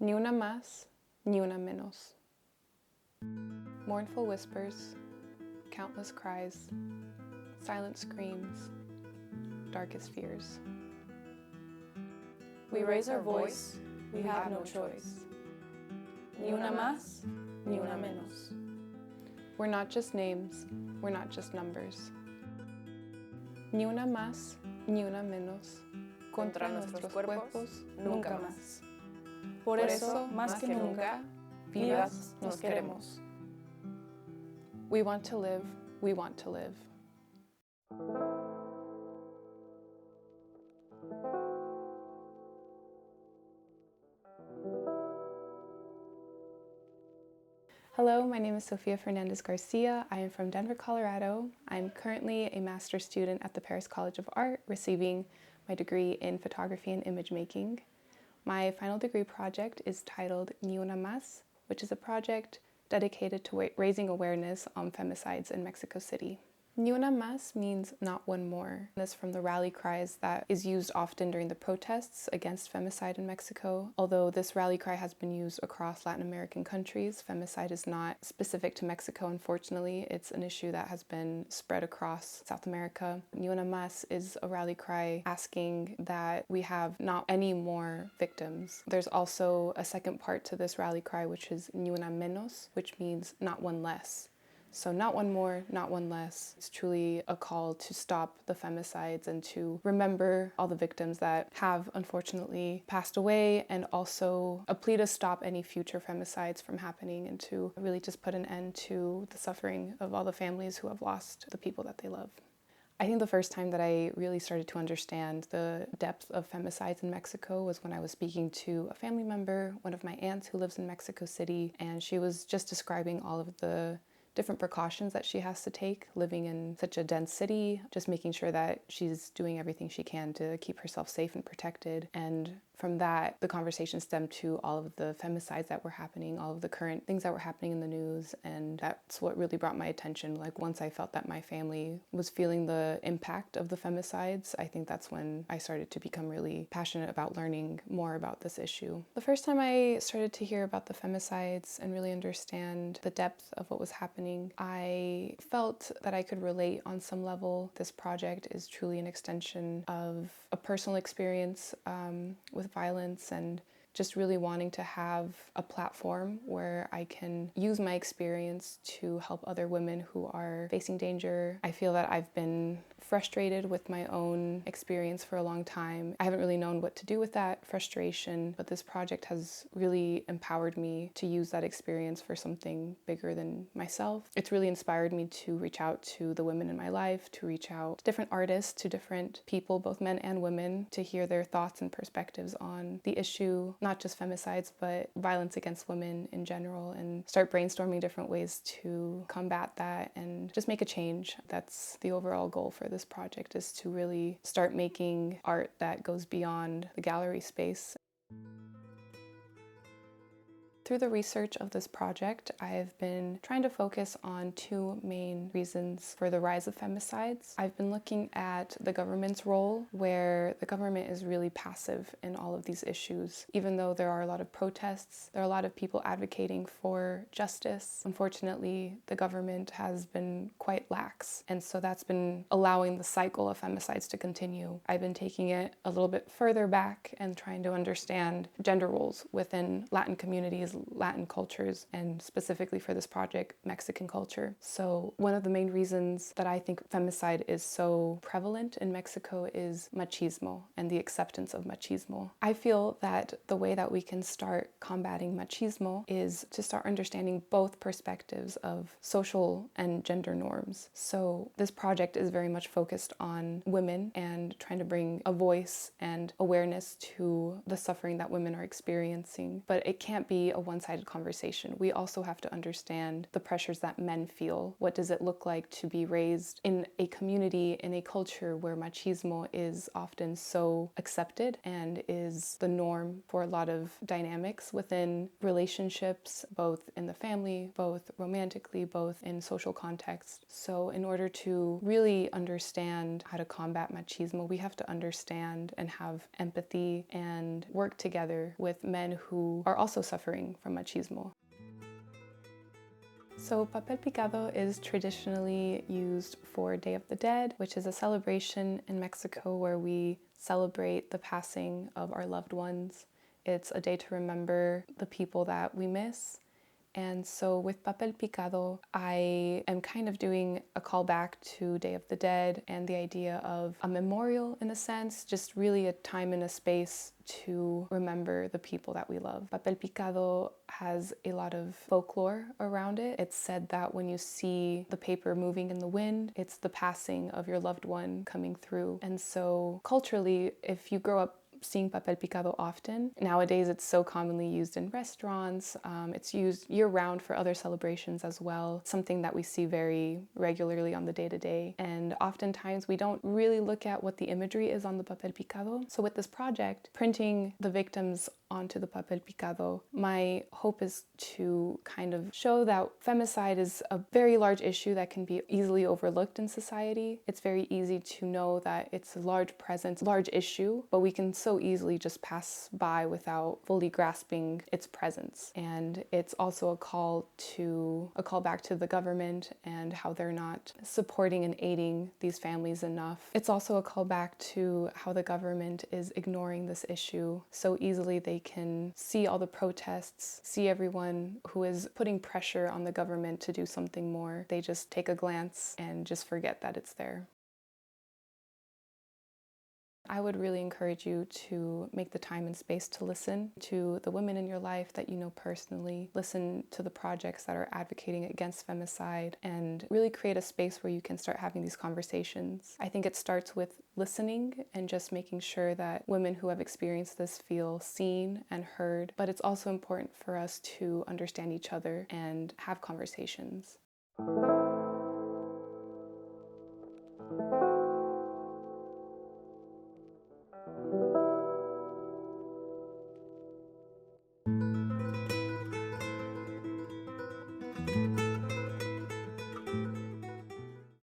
Ni una más, ni una menos. Mournful whispers, countless cries, silent screams, darkest fears. We raise our voice, we have no choice. Ni una más, ni una menos. We're not just names, we're not just numbers. Ni una más, ni una menos. Contra nuestros cuerpos, nunca más. Por eso, más que nunca, vivas nos queremos. We want to live, we want to live. Hello, my name is Sofia Fernandez-Garcia. I am from Denver, Colorado. I'm currently a master's student at the Paris College of Art, receiving my degree in photography and image making. My final degree project is titled Ni Una Más, which is a project dedicated to raising awareness on femicides in Mexico City. Ni una más means not one more. This is from the rally cries that is used often during the protests against femicide in Mexico. Although this rally cry has been used across Latin American countries, femicide is not specific to Mexico, unfortunately. It's an issue that has been spread across South America. Ni una más is a rally cry asking that we have not any more victims. There's also a second part to this rally cry, which is Ni una menos, which means not one less. So not one more, not one less. It's truly a call to stop the femicides and to remember all the victims that have unfortunately passed away, and also a plea to stop any future femicides from happening and to really just put an end to the suffering of all the families who have lost the people that they love. I think the first time that I really started to understand the depth of femicides in Mexico was when I was speaking to a family member, one of my aunts who lives in Mexico City, and she was just describing all of the different precautions that she has to take living in such a dense city, just making sure that she's doing everything she can to keep herself safe and protected. And from that, the conversation stemmed to all of the femicides that were happening, all of the current things that were happening in the news, and that's what really brought my attention. Like, once I felt that my family was feeling the impact of the femicides, I think that's when I started to become really passionate about learning more about this issue. The first time I started to hear about the femicides and really understand the depth of what was happening, I felt that I could relate on some level. This project is truly an extension of a personal experience with violence, and just really wanting to have a platform where I can use my experience to help other women who are facing danger. I feel that I've been frustrated with my own experience for a long time. I haven't really known what to do with that frustration, but this project has really empowered me to use that experience for something bigger than myself. It's really inspired me to reach out to the women in my life, to reach out to different artists, to different people, both men and women, to hear their thoughts and perspectives on the issue, not just femicides, but violence against women in general, and start brainstorming different ways to combat that and just make a change. That's the overall goal for this project, is to really start making art that goes beyond the gallery space. Through the research of this project, I've been trying to focus on two main reasons for the rise of femicides. I've been looking at the government's role, where the government is really passive in all of these issues. Even though there are a lot of protests, there are a lot of people advocating for justice, unfortunately, the government has been quite lax. And so that's been allowing the cycle of femicides to continue. I've been taking it a little bit further back and trying to understand gender roles within Latin communities, Latin cultures, and specifically for this project, Mexican culture. So one of the main reasons that I think femicide is so prevalent in Mexico is machismo and the acceptance of machismo. I feel that the way that we can start combating machismo is to start understanding both perspectives of social and gender norms. So this project is very much focused on women and trying to bring a voice and awareness to the suffering that women are experiencing. But it can't be a one-sided conversation. We also have to understand the pressures that men feel. What does it look like to be raised in a community, in a culture where machismo is often so accepted and is the norm for a lot of dynamics within relationships, both in the family, both romantically, both in social context. So in order to really understand how to combat machismo, we have to understand and have empathy and work together with men who are also suffering from machismo. So papel picado is traditionally used for Day of the Dead, which is a celebration in Mexico where we celebrate the passing of our loved ones. It's a day to remember the people that we miss. And so with papel picado, I am kind of doing a callback to Day of the Dead and the idea of a memorial in a sense, just really a time and a space to remember the people that we love. Papel picado has a lot of folklore around it. It's said that when you see the paper moving in the wind, it's the passing of your loved one coming through. And so culturally, if you grow up seeing papel picado often. Nowadays, it's so commonly used in restaurants. It's used year-round for other celebrations as well, something that we see very regularly on the day-to-day. And oftentimes, we don't really look at what the imagery is on the papel picado. So with this project, printing the victims onto the papel picado, my hope is to kind of show that femicide is a very large issue that can be easily overlooked in society. It's very easy to know that it's a large presence, large issue, but we can so easily just pass by without fully grasping its presence. And it's also a call back to the government and how they're not supporting and aiding these families enough. It's also a call back to how the government is ignoring this issue so easily. They can see all the protests, see everyone who is putting pressure on the government to do something more. They just take a glance and just forget that it's there. I would really encourage you to make the time and space to listen to the women in your life that you know personally, listen to the projects that are advocating against femicide, and really create a space where you can start having these conversations. I think it starts with listening and just making sure that women who have experienced this feel seen and heard, but it's also important for us to understand each other and have conversations.